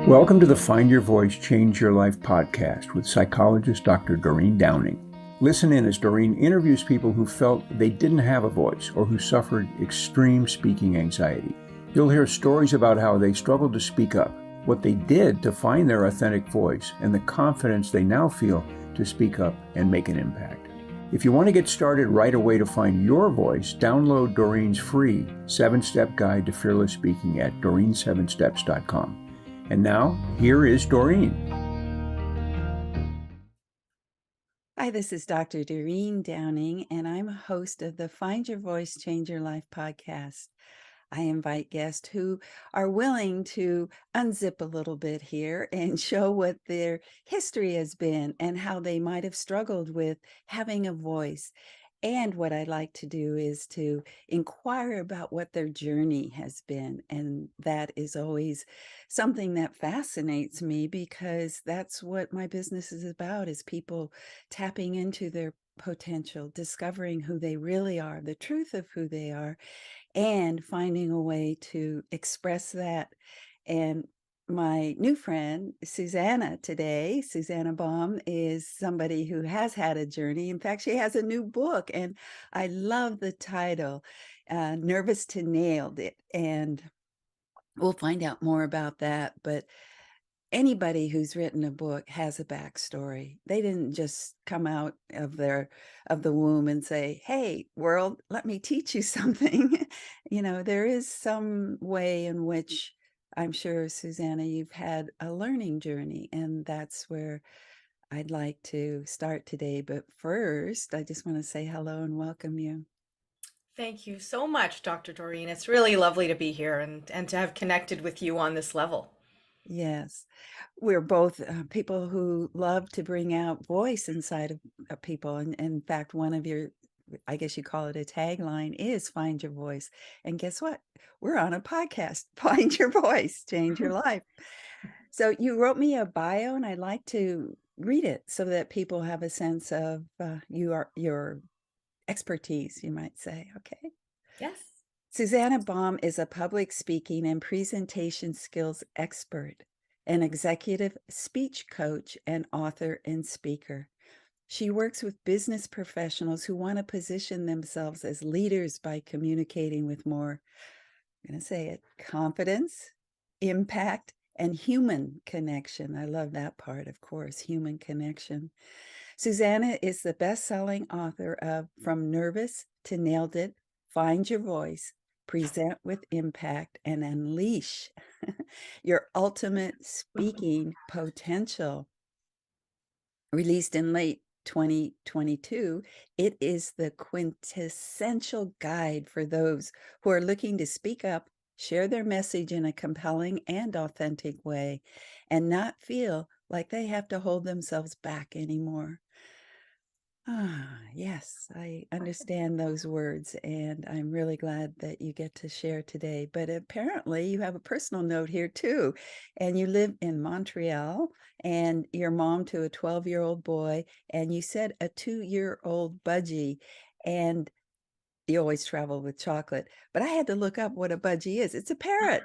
Welcome to the Find Your Voice, Change Your Life podcast with psychologist Dr. Doreen Downing. Listen in as Doreen interviews people who felt they didn't have a voice or who suffered extreme speaking anxiety. You'll hear stories about how they struggled to speak up, what they did to find their authentic voice, and the confidence they now feel to speak up and make an impact. If you want to get started right away to find your voice, download Doreen's free 7-step guide to fearless speaking at doreen7steps.com. And now, here is Doreen. Hi, this is Dr. Doreen Downing, and I'm a host of the Find Your Voice, Change Your Life podcast. I invite guests who are willing to unzip a little bit here and show what their history has been and how they might have struggled with having a voice. And what I like to do is to inquire about what their journey has been. And that is always something that fascinates me because that's what my business is about, is people tapping into their potential, discovering who they really are, the truth of who they are, and finding a way to express that. And my new friend, Suzannah, today, Suzannah Baum, is somebody who has had a journey. In fact, she has a new book, and I love the title, Nervous to Nailed It. And we'll find out more about that. But anybody who's written a book has a backstory. They didn't just come out of the womb and say, "Hey, world, let me teach you something." There is some way in which I'm sure, Suzannah, you've had a learning journey, and that's where I'd like to start today. But first, I just want to say hello and welcome you. Thank you so much, Dr. Doreen. It's really lovely to be here and to have connected with you on this level. Yes, we're both people who love to bring out voice inside of people. And in fact, one of your, I guess you call it a tagline, is find your voice. And guess what? We're on a podcast, Find Your Voice, Change Your Life. So you wrote me a bio, and I'd like to read it so that people have a sense of your expertise, you might say. Okay. Yes. Suzannah Baum is a public speaking and presentation skills expert, an executive speech coach, and author and speaker. She works with business professionals who want to position themselves as leaders by communicating with more, I'm going to say it, confidence, impact, and human connection. I love that part, of course, human connection. Suzannah is the best-selling author of From Nervous to Nailed It, Find Your Voice, Present with Impact, and Unleash Your Ultimate Speaking Potential. Released in late 2022, it is the quintessential guide for those who are looking to speak up, share their message in a compelling and authentic way, and not feel like they have to hold themselves back anymore. Yes, I understand those words, and I'm really glad that you get to share today. But apparently, you have a personal note here too, and you live in Montreal, and you're mom to a 12-year-old boy, and you said a 2-year-old budgie, and you always travel with chocolate. But I had to look up what a budgie is. It's a parrot,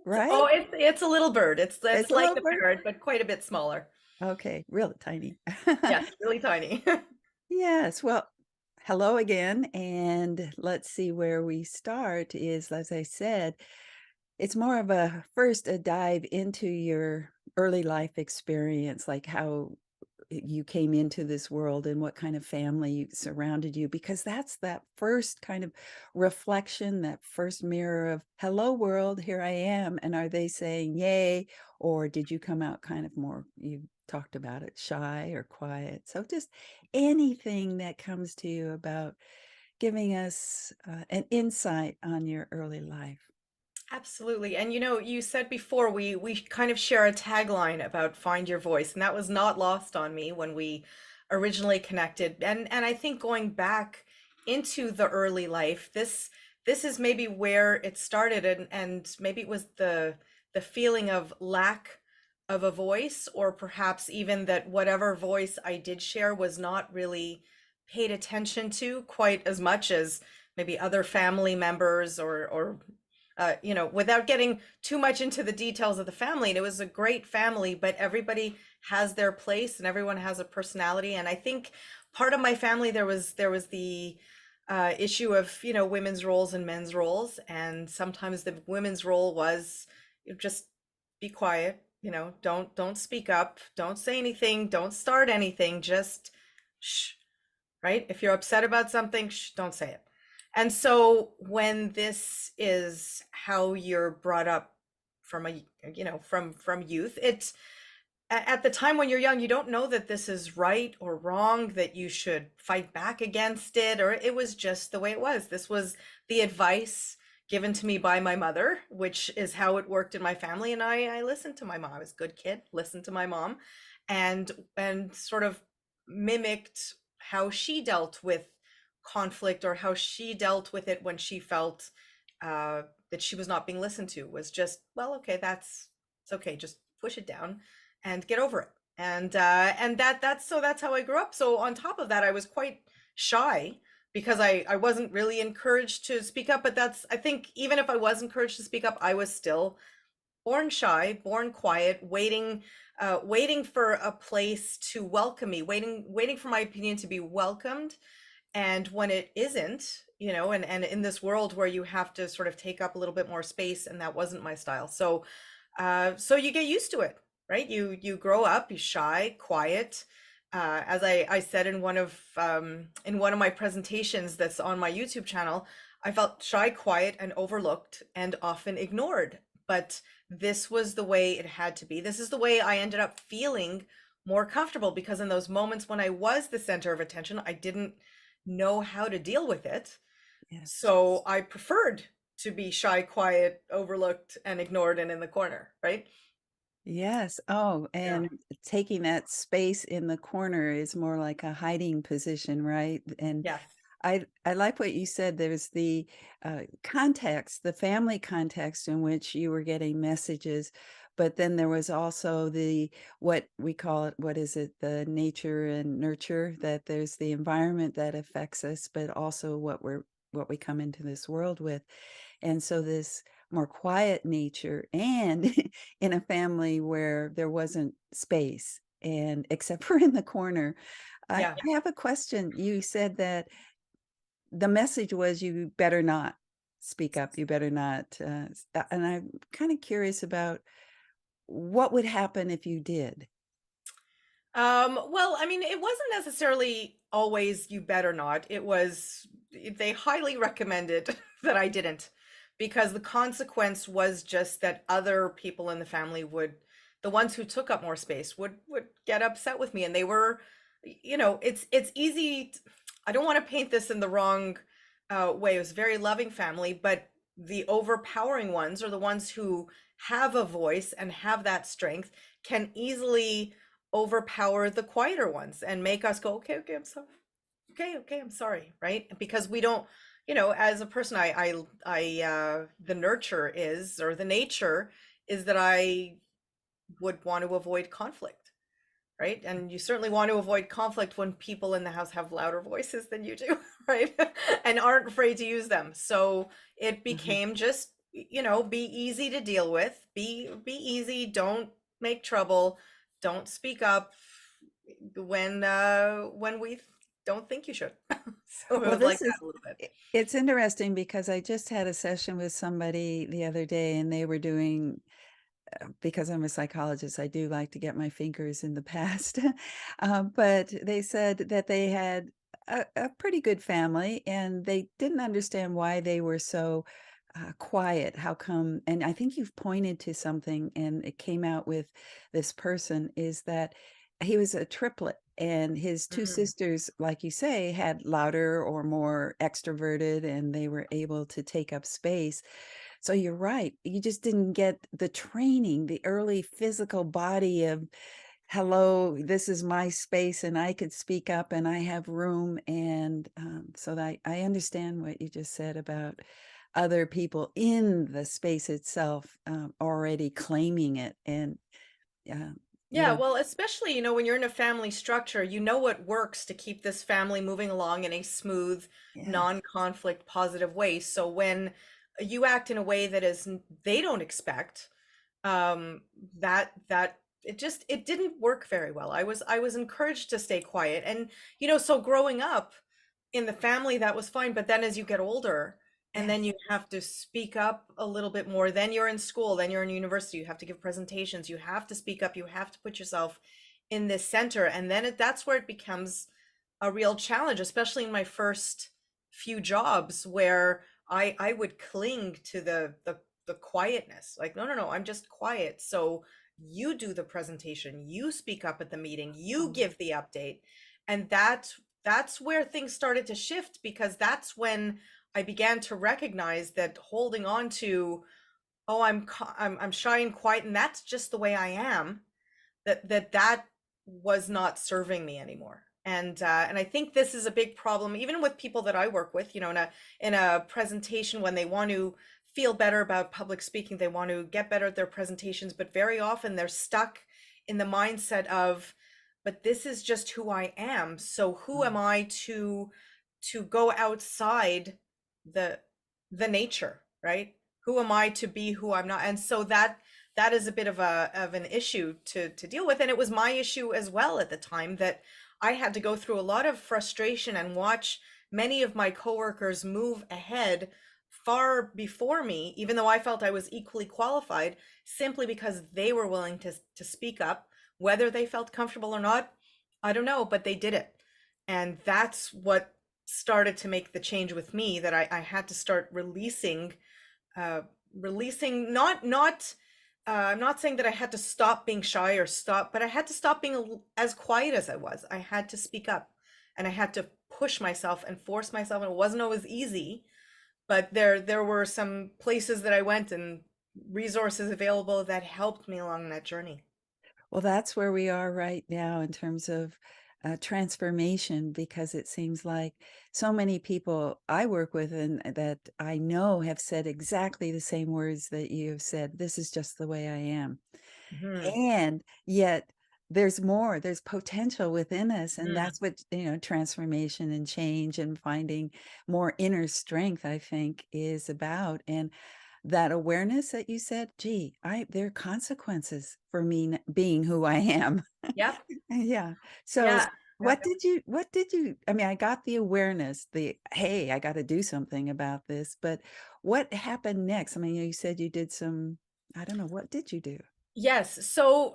right? It's a little bird. It's It's a like little the bird. parrot, but quite a bit smaller. Okay, really tiny. Yes, really tiny. Yes, well, hello again, and let's see where we start is, as I said, it's more of a dive into your early life experience, like how you came into this world and what kind of family surrounded you, because that's that first kind of reflection, that first mirror of, hello world, here I am. And are they saying yay, or did you come out kind of more, you talked about it, shy or quiet? So just anything that comes to you about giving us an insight on your early life. Absolutely. And you said before we kind of share a tagline about find your voice, and that was not lost on me when we originally connected. And I think going back into the early life, this is maybe where it started, and maybe it was the feeling of lack of a voice, or perhaps even that whatever voice I did share was not really paid attention to quite as much as maybe other family members or without getting too much into the details of the family. And it was a great family, but everybody has their place and everyone has a personality. And I think part of my family, there was the issue of, women's roles and men's roles. And sometimes the women's role was, just be quiet, don't speak up, don't say anything, don't start anything, just shh, right? If you're upset about something, shh, don't say it. And so when this is how you're brought up from from youth, it's at the time when you're young, you don't know that this is right or wrong, that you should fight back against it, or it was just the way it was. This was the advice given to me by my mother, which is how it worked in my family. And I listened to my mom. I was a good kid, listened to my mom, and sort of mimicked how she dealt with conflict, or how she dealt with it when she felt that she was not being listened to. Was just, well, okay, it's okay, just push it down and get over it. And that's how I grew up. So on top of that, I was quite shy because I wasn't really encouraged to speak up. But I think even if I was encouraged to speak up, I was still born shy, born quiet, waiting for a place to welcome me, waiting for my opinion to be welcomed. And when it isn't, and in this world where you have to sort of take up a little bit more space, and that wasn't my style. So you get used to it, right? You grow up, you're shy, quiet. As I said in one of my presentations that's on my YouTube channel, I felt shy, quiet, and overlooked, and often ignored. But this was the way it had to be. This is the way I ended up feeling more comfortable, because in those moments when I was the center of attention, I didn't know how to deal with it. Yes. So I preferred to be shy, quiet, overlooked, and ignored, and in the corner, right? Yes. Oh, Yeah. and taking that space in the corner is more like a hiding position, right? And Yes. I like what you said. There's the context, the family context in which you were getting messages, but then there was also what we call it, what is it, the nature and nurture, that there's the environment that affects us, but also what we come into this world with. And so this more quiet nature, and in a family where there wasn't space, and except for in the corner. I Yeah. have a question. You said that the message was you better not speak up, you better not, and I'm kind of curious about what would happen if you did. Well, I mean, it wasn't necessarily always you better not. They highly recommended that I didn't, because the consequence was just that other people in the family the ones who took up more space would get upset with me. And they were, it's easy. I don't want to paint this in the wrong way. It was a very loving family, but the overpowering ones, or the ones who have a voice and have that strength, can easily overpower the quieter ones and make us go, okay, I'm sorry. Okay, I'm sorry, right? Because we don't, as a person, the nurture is, or the nature is, that I would want to avoid conflict, right? And you certainly want to avoid conflict when people in the house have louder voices than you do, right? And aren't afraid to use them. So it became just, be easy to deal with, be easy, don't make trouble, don't speak up when we don't think you should. So it Well, was like this that is, a little bit. it's interesting because I just had a session with somebody the other day, and they were doing, because I'm a psychologist, I do like to get my fingers in the past. But they said that they had a pretty good family, and they didn't understand why they were so quiet. How come? And I think you've pointed to something, and it came out with this person, is that he was a triplet. And his two Mm. sisters, like you say, had louder or more extroverted, and they were able to take up space. So you're right. You just didn't get the training, the early physical body of, hello, this is my space and I could speak up and I have room. And so that I understand what you just said about other people in the space itself already claiming it. And Yeah, yeah, well, especially, when you're in a family structure, you know what works to keep this family moving along in a smooth, yes. non-conflict, positive way. So when you act in a way that is they don't expect, um, that it didn't work very well. I was encouraged to stay quiet. And so growing up in the family, that was fine, but then as you get older and then Yes. you have to speak up a little bit more, then you're in school, then you're in university, you have to give presentations, you have to speak up, you have to put yourself in this center, and then that's where it becomes a real challenge, especially in my first few jobs, where I would cling to the quietness. Like, no, no, no, I'm just quiet. So you do the presentation, you speak up at the meeting, you Oh, give the update. And that's where things started to shift, because that's when I began to recognize that holding on to, oh, I'm shy and quiet, and that's just the way I am, that was not serving me anymore. And I think this is a big problem, even with people that I work with, in a presentation, when they want to feel better about public speaking, they want to get better at their presentations, but very often they're stuck in the mindset of, but this is just who I am. So who am oh, I to go outside the the nature, right? Who am I to be who I'm not? And so that is a bit of an issue to deal with. And it was my issue as well at the time, that I had to go through a lot of frustration and watch many of my coworkers move ahead far before me, even though I felt I was equally qualified, simply because they were willing to speak up. Whether they felt comfortable or not, I don't know, but they did it. And that's what started to make the change with me, that I had to start uh, releasing, not I'm not saying that I had to stop being shy or stop, but I had to stop being as quiet as I was. I had to speak up, and I had to push myself and force myself, and it wasn't always easy, but there were some places that I went and resources available that helped me along that journey. well, that's where we are right now in terms of transformation, because it seems like so many people I work with and that I know have said exactly the same words that you have said. This is just the way I am. Hmm. And yet there's more, there's potential within us. And Hmm. that's what, transformation and change and finding more inner strength, I think, is about. And that awareness that you said, gee, there are consequences for me being who I am. Yep. Yeah. So Yeah. Yep. I mean, I got the awareness, hey, I got to do something about this, but what happened next? I mean, you said you did I don't know, what did you do? Yes. So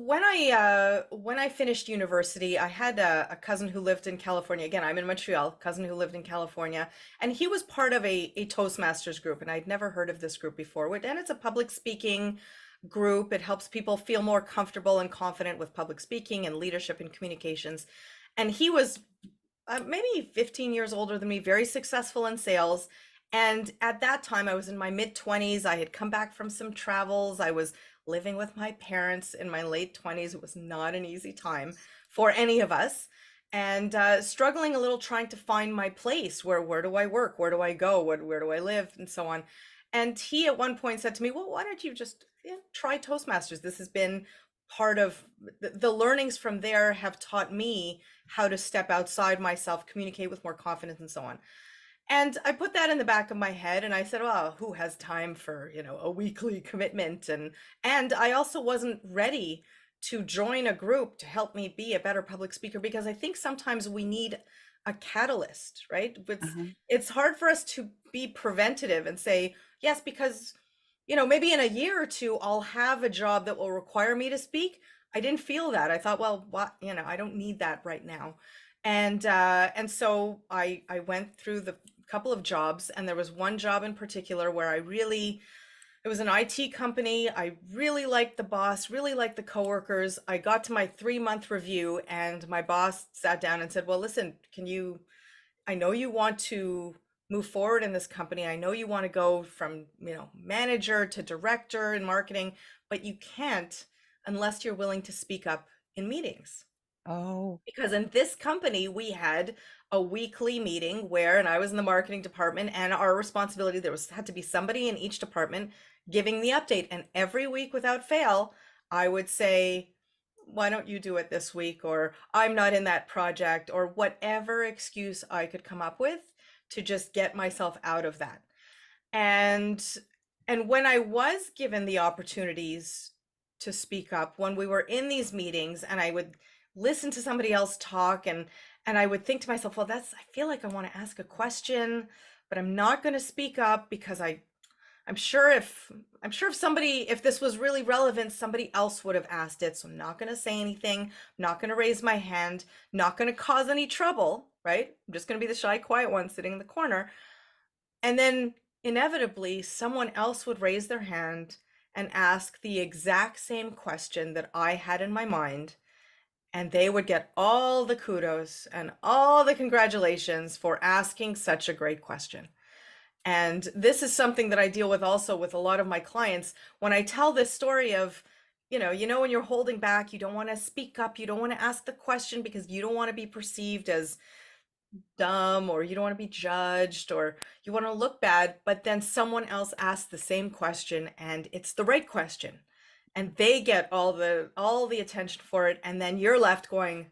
when I finished university, I had a cousin who lived in California. Again, I'm in Montreal, cousin who lived in California, and he was part of a Toastmasters group, and I'd never heard of this group before. And it's a public speaking group. It helps people feel more comfortable and confident with public speaking and leadership and communications. And he was maybe 15 years older than me, very successful in sales. And at that time, I was in my mid 20s. I had come back from some travels. I was living with my parents in my late 20s. It was not an easy time for any of us. And struggling a little, trying to find my place. Where do I work? Where do I go? Where do I live? And so on. And he at one point said to me, well, why don't you just try Toastmasters? This has been part of the learnings from there, have taught me how to step outside myself, communicate with more confidence, and so on. And I put that in the back of my head, and I said, well, who has time for, a weekly commitment? And I also wasn't ready to join a group to help me be a better public speaker, because I think sometimes we need a catalyst, right? Uh-huh. It's hard for us to be preventative and say, yes, because maybe in a year or two, I'll have a job that will require me to speak. I didn't feel that. I thought, well, what, I don't need that right now. And so I went through the couple of jobs, and there was one job in particular where it was an IT company. I really liked the boss, really liked the coworkers. I got to my 3-month review, and my boss sat down and said, well, listen, I know you want to move forward in this company. I know you want to go from, manager to director in marketing, but you can't unless you're willing to speak up in meetings. Oh, Because in this company, we had a weekly meeting where, and I was in the marketing department, and our responsibility, had to be somebody in each department giving the update. And every week without fail, I would say, why don't you do it this week? Or I'm not in that project, or whatever excuse I could come up with to just get myself out of that. And when I was given the opportunities to speak up, when we were in these meetings and I would listen to somebody else talk, and I would think to myself, well, I feel like I want to ask a question, but I'm not going to speak up because I'm sure if this was really relevant, somebody else would have asked it. So I'm not going to say anything. I'm not going to raise my hand, not going to cause any trouble, right? I'm just going to be the shy, quiet one sitting in the corner. And then inevitably, someone else would raise their hand and ask the exact same question that I had in my mind. And they would get all the kudos and all the congratulations for asking such a great question. And this is something that I deal with also with a lot of my clients. When I tell this story of, when you're holding back, you don't want to speak up, you don't want to ask the question because you don't want to be perceived as dumb, or you don't want to be judged, or you want to look bad, but then someone else asks the same question and it's the right question and they get all the attention for it, and then you're left going,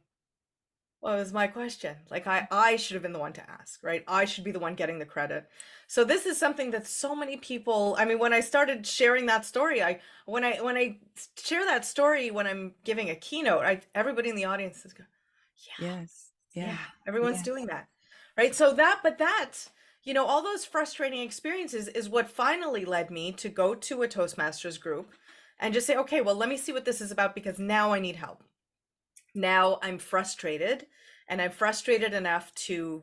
well, it was my question. Like I should have been the one to ask, right? I should be the one getting the credit. So this is something that so many people, I mean, when I started sharing that story, when I share that story when I'm giving a keynote, everybody in the audience is going, yeah, Yes. Yeah. everyone's Yes. doing that, right? So all those frustrating experiences is what finally led me to go to a Toastmasters group and just say, okay, well, let me see what this is about, because now I need help. Now I'm frustrated, and I'm frustrated enough to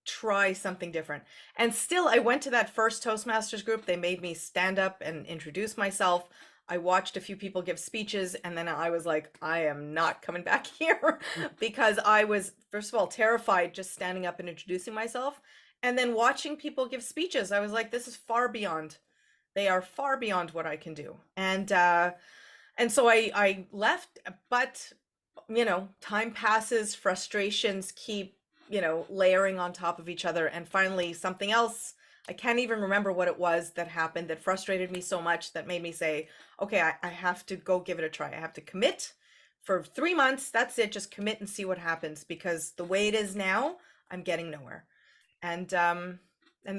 try something different. And still, I went to that first Toastmasters group. They made me stand up and introduce myself. I watched a few people give speeches, and then I was like, I am not coming back here because I was, first of all, terrified just standing up and introducing myself. And then watching people give speeches, I was like, this is far beyond. They are far beyond what I can do. And so I left, but time passes, frustrations keep, layering on top of each other. And finally, something else, I can't even remember what it was that happened that frustrated me so much that made me say, okay, I have to go give it a try. I have to commit for 3 months. That's it. Just commit and see what happens, because the way it is now, I'm getting nowhere. And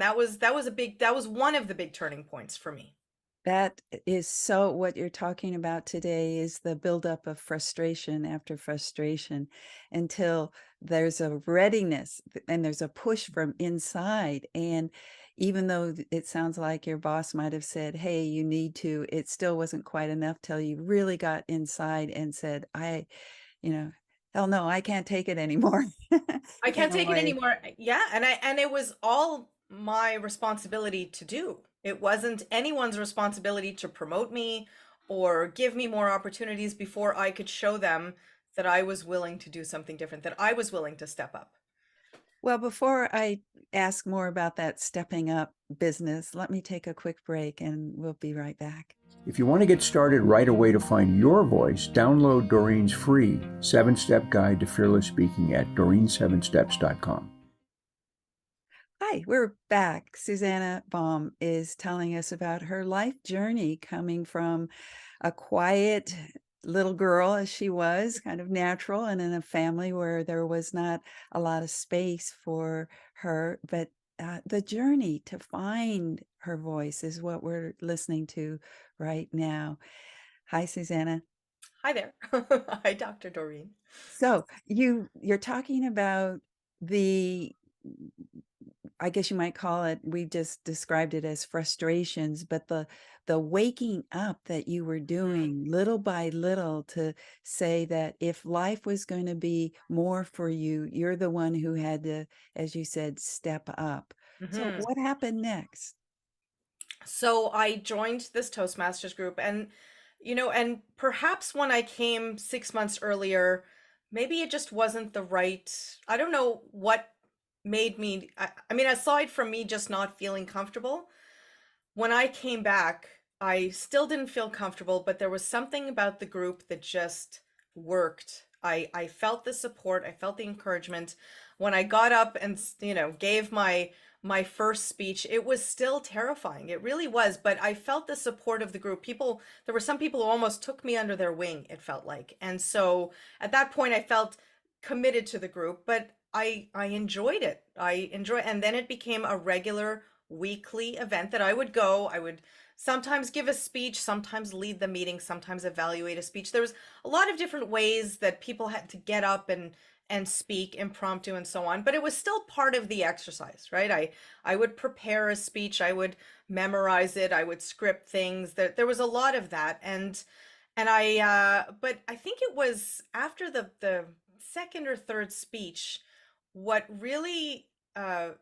that was one of the big turning points for me. That is so what you're talking about today is the buildup of frustration after frustration until there's a readiness and there's a push from inside. And even though it sounds like your boss might have said, hey, you need to, it still wasn't quite enough till you really got inside and said, hell no, I can't take it anymore. I In can't a take it way. anymore. Yeah, and it was all my responsibility to do. It wasn't anyone's responsibility to promote me or give me more opportunities before I could show them that I was willing to do something different, that I was willing to step up. Well, before I ask more about that stepping up business, let me take a quick break and we'll be right back. If you want to get started right away to find your voice, download Doreen's free 7-Step Guide to Fearless Speaking at doreen7steps.com. Hi, we're back. Suzannah Baum is telling us about her life journey coming from a quiet little girl as she was, kind of natural, and in a family where there was not a lot of space for her. But the journey to find her voice is what we're listening to right now. Hi, Suzannah. Hi there. Hi, Dr. Doreen. So you're talking about the, I guess you might call it, we just described it as frustrations, but the waking up that you were doing little by little to say that if life was going to be more for you, you're the one who had to, as you said, step up. So what happened next? So I joined this Toastmasters group, and and perhaps when I came 6 months earlier, maybe it just wasn't the right, I don't know what made me, I mean, aside from me just not feeling comfortable, when I came back, I still didn't feel comfortable, but there was something about the group that just worked. I felt the support, I felt the encouragement. When I got up and gave my first speech, it was still terrifying. It really was, but I felt the support of the group. There were some people who almost took me under their wing, it felt like. And so at that point I felt committed to the group, but I enjoyed it. And then it became a regular weekly event that I would go. I would sometimes give a speech, sometimes lead the meeting, sometimes evaluate a speech. There was a lot of different ways that people had to get up and speak impromptu and so on, but it was still part of the exercise, right? I would prepare a speech, I would memorize it, I would script things. There was a lot of that, and but I think it was after the second or third speech, the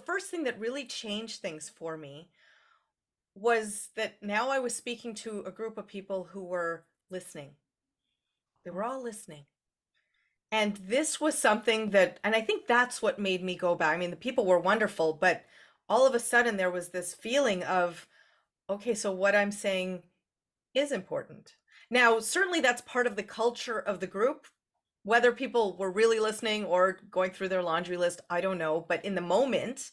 first thing that really changed things for me was that now I was speaking to a group of people who were listening. They were all listening. And this was something that, and I think that's what made me go back. I mean, the people were wonderful, but all of a sudden there was this feeling of, okay, so what I'm saying is important. Now, certainly that's part of the culture of the group. Whether people were really listening or going through their laundry list, I don't know. But in the moment,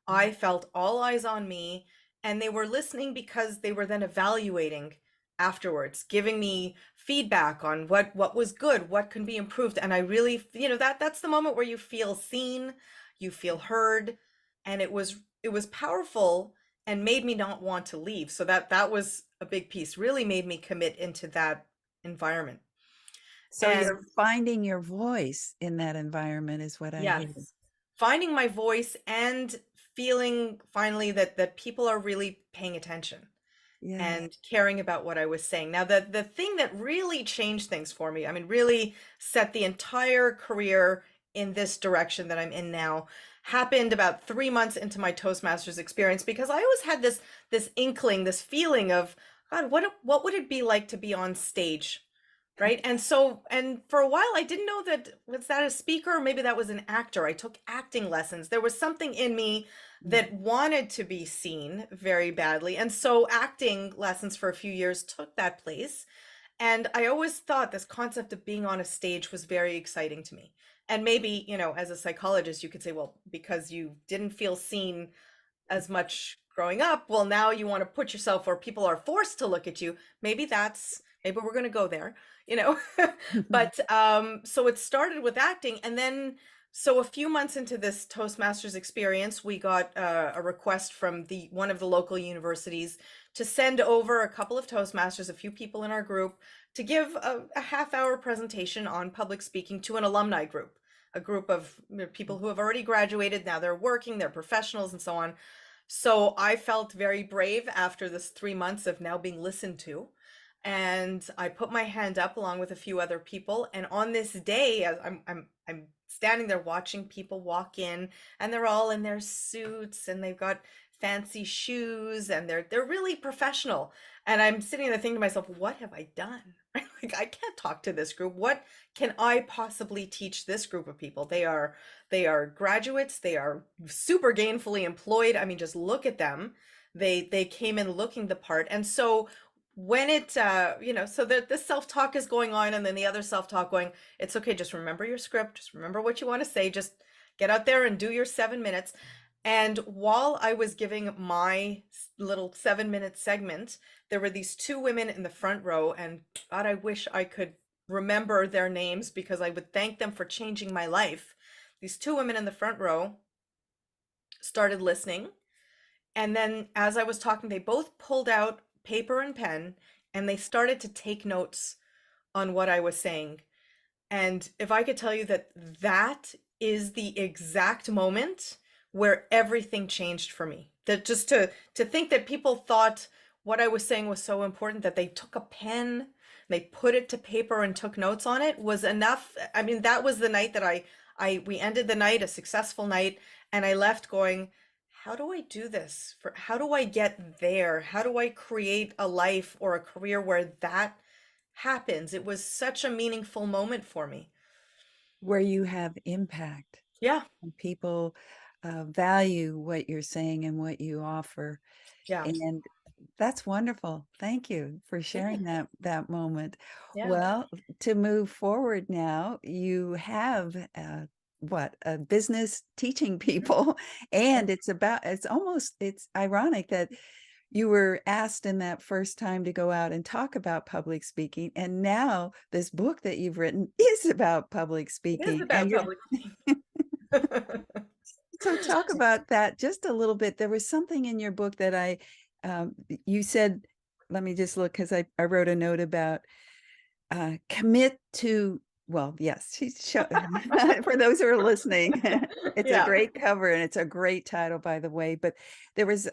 I felt all eyes on me, and they were listening because they were then evaluating afterwards, giving me feedback on what was good, what can be improved. And I really, that's the moment where you feel seen, you feel heard, and it was powerful and made me not want to leave. So that was a big piece, really made me commit into that environment. So And you're finding your voice in that environment is what I yes, hear. finding my voice and feeling finally that people are really paying attention Yeah. and caring about what I was saying. Now, the thing that really changed things for me, I mean, really set the entire career in this direction that I'm in now, happened about 3 months into my Toastmasters experience, because I always had this inkling, this feeling of, God, what would it be like to be on stage? Right. And for a while, I didn't know that, was that a speaker or maybe that was an actor. I took acting lessons. There was something in me that wanted to be seen very badly. And so acting lessons for a few years took that place. And I always thought this concept of being on a stage was very exciting to me. And maybe, as a psychologist, you could say, well, because you didn't feel seen as much growing up, well, now you want to put yourself where people are forced to look at you. Maybe we're going to go there, you know. But so it started with acting, and then so a few months into this Toastmasters experience, we got a request from one of the local universities to send over a couple of Toastmasters, a few people in our group, to give a half-hour presentation on public speaking to an alumni group, a group of people who have already graduated. Now they're working, they're professionals and so on. So I felt very brave after this 3 months of now being listened to. And I put my hand up along with a few other people. And on this day, as I'm standing there watching people walk in, and they're all in their suits and they've got fancy shoes and they're really professional. And I'm sitting there thinking to myself, what have I done? Like, I can't talk to this group. What can I possibly teach this group of people? They are graduates, they are super gainfully employed. I mean, just look at them. They came in looking the part. And so when so the self-talk is going on, and then the other self-talk going, it's okay, just remember your script, just remember what you want to say, just get out there and do your 7 minutes. And while I was giving my little 7-minute segment, there were these two women in the front row, and God, I wish I could remember their names because I would thank them for changing my life. These two women in the front row started listening, and then as I was talking, they both pulled out paper and pen, and they started to take notes on what I was saying. And if I could tell you that is the exact moment where everything changed for me. That just to think that people thought what I was saying was so important that they took a pen, they put it to paper and took notes on it was enough. I mean, that was the night that we ended the night, a successful night, and I left going, how do I do this? How do I get there? How do I create a life or a career where that happens? It was such a meaningful moment for me. Where you have impact. Yeah. And people value what you're saying and what you offer. Yeah. And that's wonderful. Thank you for sharing that moment. Yeah. Well, to move forward now, you have a business teaching people, and it's ironic that you were asked in that first time to go out and talk about public speaking, and now this book that you've written is about public It is speaking, about and you're public speaking. So talk about that just a little bit. There was something in your book that you said, let me just look, because I wrote a note about commit to, well, yes, for those who are listening, it's a Yeah. great cover and it's a great title, by the way, but there was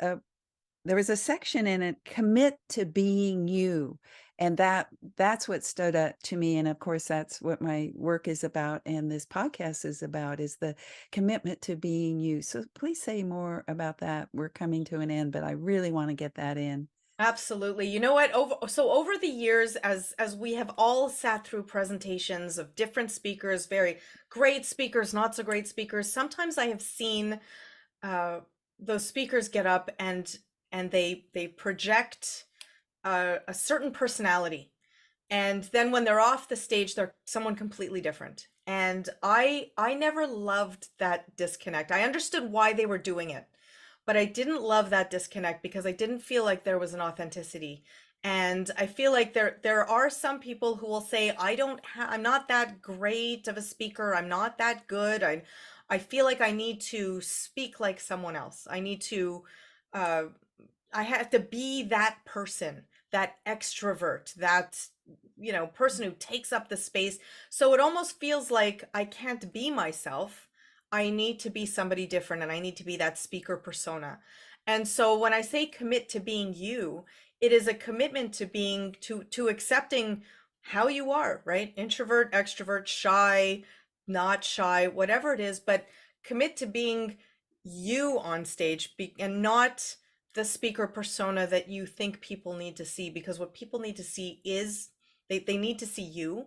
a section in it, commit to being you. And that's what stood out to me. And of course, that's what my work is about. And this podcast is about, is the commitment to being you. So please say more about that. We're coming to an end, but I really want to get that in. Absolutely. You know what? Over the years, as we have all sat through presentations of different speakers, very great speakers, not so great speakers, sometimes I have seen those speakers get up and they project a certain personality, and then when they're off the stage, they're someone completely different. And I never loved that disconnect. I understood why they were doing it, but I didn't love that disconnect because I didn't feel like there was an authenticity. And I feel like there are some people who will say, I'm not that great of a speaker. I'm not that good. I feel like I need to speak like someone else. Uh, I have to be that person, that extrovert, that, person who takes up the space. So it almost feels like I can't be myself. I need to be somebody different and I need to be that speaker persona. And so when I say commit to being you, it is a commitment to being to accepting how you are, right? Introvert, extrovert, shy, not shy, whatever it is, but commit to being you on stage and not the speaker persona that you think people need to see, because what people need to see is they need to see you.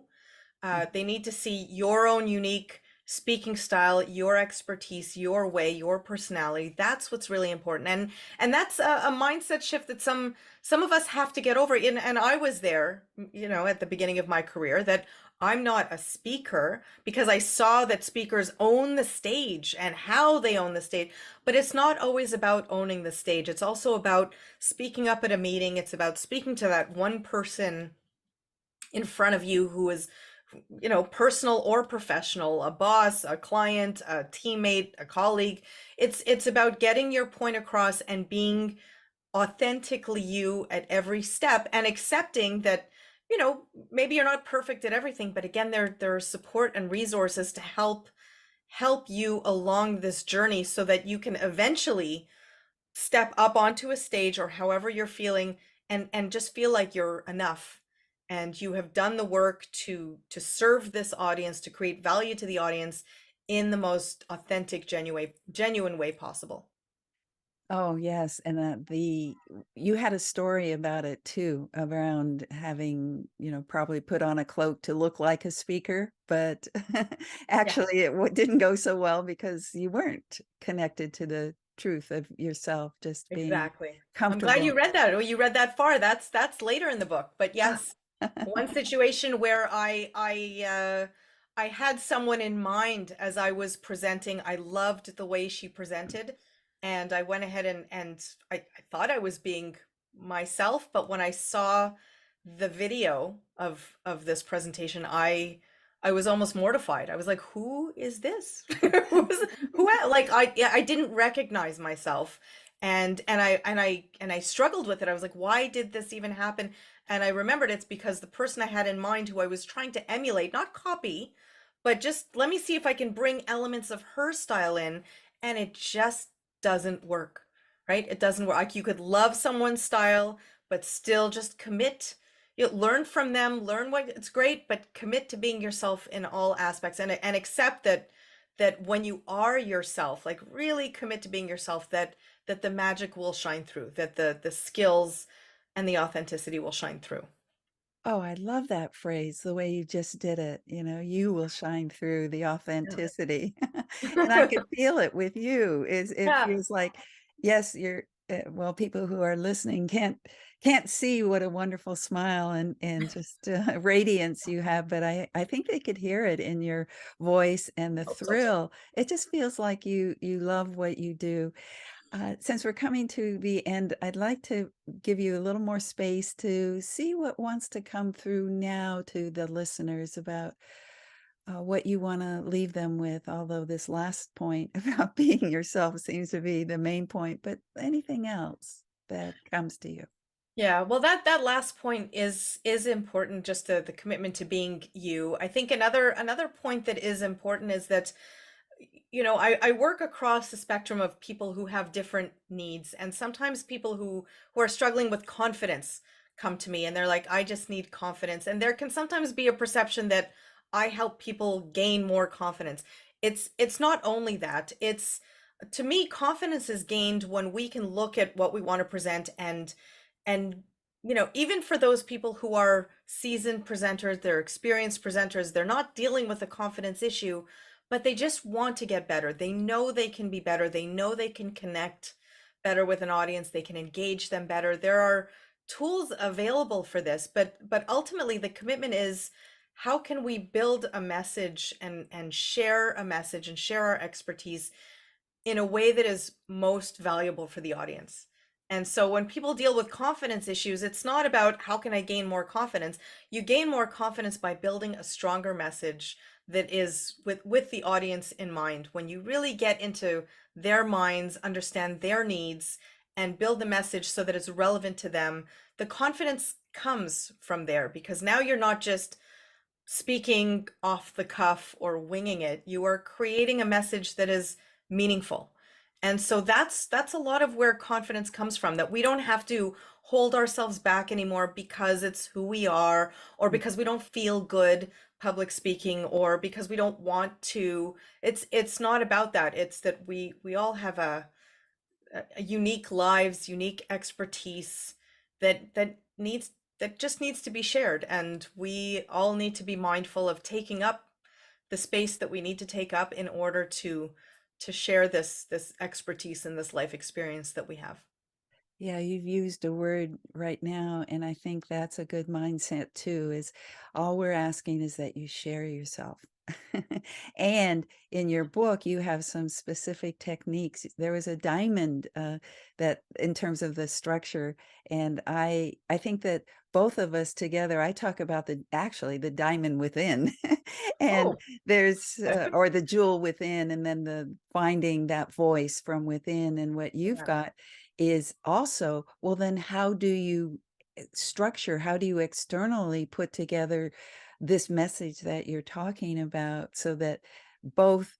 They need to see your own unique speaking style, your expertise, your way, your personality. That's what's really important. And that's a mindset shift that some of us have to get over. And I was there, at the beginning of my career, that I'm not a speaker, because I saw that speakers own the stage and how they own the stage. But it's not always about owning the stage. It's also about speaking up at a meeting. It's about speaking to that one person in front of you who is, personal or professional, a boss, a client, a teammate, a colleague. It's about getting your point across and being authentically you at every step, and accepting that, maybe you're not perfect at everything, but again, there are support and resources to help you along this journey so that you can eventually step up onto a stage, or however you're feeling, and just feel like you're enough, and you have done the work to serve this audience, to create value to the audience in the most authentic, genuine way possible. Oh, yes. And you had a story about it too, around having, probably put on a cloak to look like a speaker, but Yes. actually it didn't go so well because you weren't connected to the truth of yourself, just being Exactly. I'm glad comfortable. you read that. Oh, you read that far. That's later in the book. But yes, one situation where I had someone in mind as I was presenting. I loved the way she presented, and I went ahead and I thought I was being myself, but when I saw the video of this presentation, I was almost mortified. I was like, who is this? Like I didn't recognize myself, and I struggled with it. I was like, why did this even happen? And I remembered it's because the person I had in mind, who I was trying to emulate, not copy, but just let me see if I can bring elements of her style in, and it just doesn't work, right? It doesn't work. Like, you could love someone's style, but still just commit. Learn from them, learn what it's great, but commit to being yourself in all aspects, and accept that when you are yourself, like really commit to being yourself, that the magic will shine through, that the skills and the authenticity will shine through. Oh, I love that phrase, the way you just did it. You will shine through the authenticity. And I could feel it with you. It Yeah. feels like, yes, well, people who are listening can't see what a wonderful smile and just radiance you have, but I think they could hear it in your voice and the Hope so too. thrill. It just feels like you love what you do. Since we're coming to the end, I'd like to give you a little more space to see what wants to come through now to the listeners about what you want to leave them with, although this last point about being yourself seems to be the main point, but anything else that comes to you. Yeah, well, that last point is important, just the commitment to being you. I think another point that is important is that, I work across the spectrum of people who have different needs, and sometimes people who are struggling with confidence come to me and they're like, I just need confidence. And there can sometimes be a perception that I help people gain more confidence. It's not only that. It's, to me, confidence is gained when we can look at what we want to present, and even for those people who are seasoned presenters, they're experienced presenters, they're not dealing with a confidence issue, but they just want to get better. They know they can be better. They know they can connect better with an audience. They can engage them better. There are tools available for this, but ultimately the commitment is, how can we build a message and share a message and share our expertise in a way that is most valuable for the audience. And so when people deal with confidence issues, it's not about how can I gain more confidence. You gain more confidence by building a stronger message that is with the audience in mind. When you really get into their minds, understand their needs, and build the message so that it's relevant to them, the confidence comes from there, because now you're not just speaking off the cuff or winging it. You are creating a message that is meaningful. And so that's a lot of where confidence comes from, that we don't have to hold ourselves back anymore because it's who we are, or because we don't feel good public speaking, or because we don't want to. It's not about that. It's that we all have a unique lives, unique expertise that just needs to be shared, and we all need to be mindful of taking up the space that we need to take up in order to share this expertise and this life experience that we have. Yeah, you've used a word right now, and I think that's a good mindset too, is all we're asking is that you share yourself. And in your book, you have some specific techniques. There was a diamond that in terms of the structure, and I think that both of us together, I talk about the diamond within, and Oh, there's okay. or the jewel within, and then the finding that voice from within. And what you've Yeah. got is also, well, then how do you how do you externally put together this message that you're talking about, so that both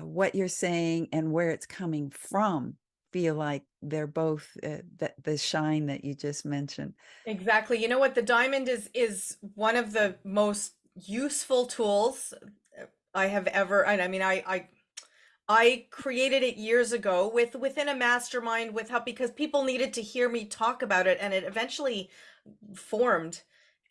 what you're saying and where it's coming from feel like they're both the shine that you just mentioned. Exactly. You know what? The diamond is one of the most useful tools I have ever, and I mean, I created it years ago within a mastermind with help, because people needed to hear me talk about it, and it eventually formed,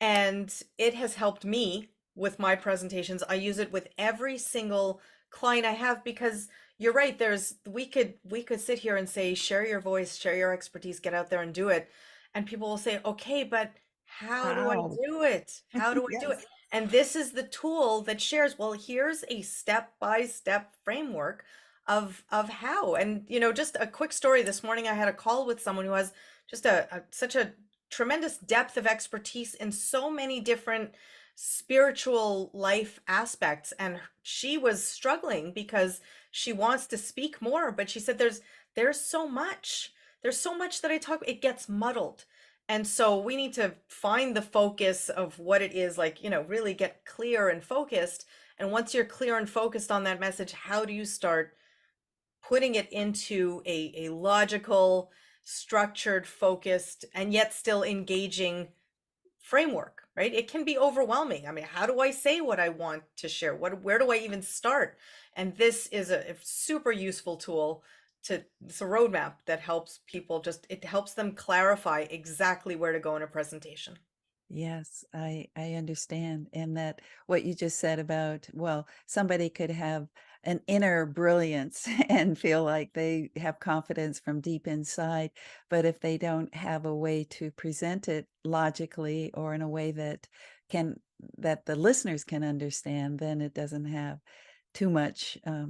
and it has helped me with my presentations. I use it with every single client I have, because you're right, there's we could sit here and say, share your voice, share your expertise, get out there and do it. And people will say, okay, but how do I How? do it? How do I do it? Yes. And this is the tool that shares, well, here's a step-by-step framework of how. And just a quick story. This morning I had a call with someone who has just such a tremendous depth of expertise in so many different spiritual life aspects, and she was struggling because she wants to speak more, but she said there's so much. There's so much that I talk, it gets muddled. And so we need to find the focus of what it is, like, really get clear and focused. And once you're clear and focused on that message, how do you start putting it into a logical, structured, focused, and yet still engaging framework, right? It can be overwhelming. I mean, how do I say what I want to share? Where do I even start? And this is a super useful tool. It's a roadmap that helps people, it helps them clarify exactly where to go in a presentation. Yes, I understand. And that what you just said about, well, somebody could have an inner brilliance and feel like they have confidence from deep inside, but if they don't have a way to present it logically or in a way can that the listeners can understand, then it doesn't have too much uh,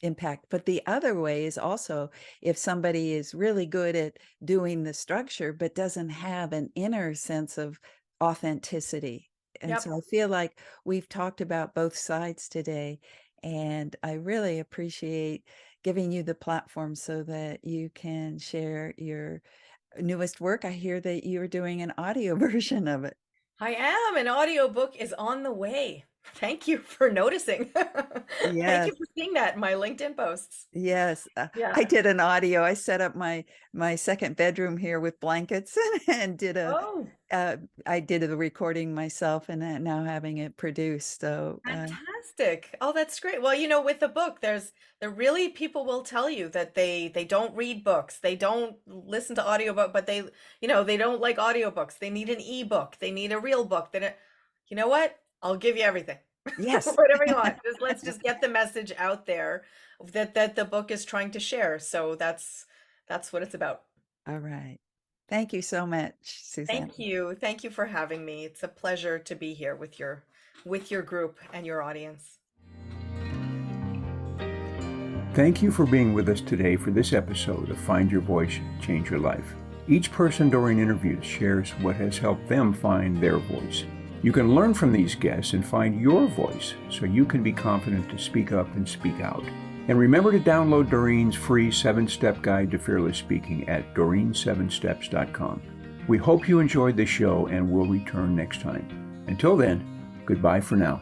impact. But the other way is also, if somebody is really good at doing the structure but doesn't have an inner sense of authenticity, And Yep. so I feel like we've talked about both sides today, and I really appreciate giving you the platform so that you can share your newest work. I hear that you're doing an audio version of it. I am. An audiobook is on the way. Thank you for noticing. Thank Yes. you for seeing that in my LinkedIn posts. Yes, I Yeah. did an audio. I set up my second bedroom here with blankets and did Oh, uh, I did the recording myself and now having it produced. So, fantastic. Oh, that's great. Well, with the book, there really people will tell you that they don't read books. They don't listen to audiobook, but they don't like audiobooks. They need an ebook. They need a real book. You know what? I'll give you everything. yes. Whatever you want. Let's just get the message out there that the book is trying to share. So that's what it's about. All right. Thank you so much, Suzanne. Thank you. Thank you for having me. It's a pleasure to be here with your group and your audience. Thank you for being with us today for this episode of Find Your Voice, Change Your Life. Each person Doreen interviews shares what has helped them find their voice. You can learn from these guests and find your voice so you can be confident to speak up and speak out. And remember to download Doreen's free 7-step guide to fearless speaking at doreen7steps.com. We hope you enjoyed the show and will return next time. Until then, goodbye for now.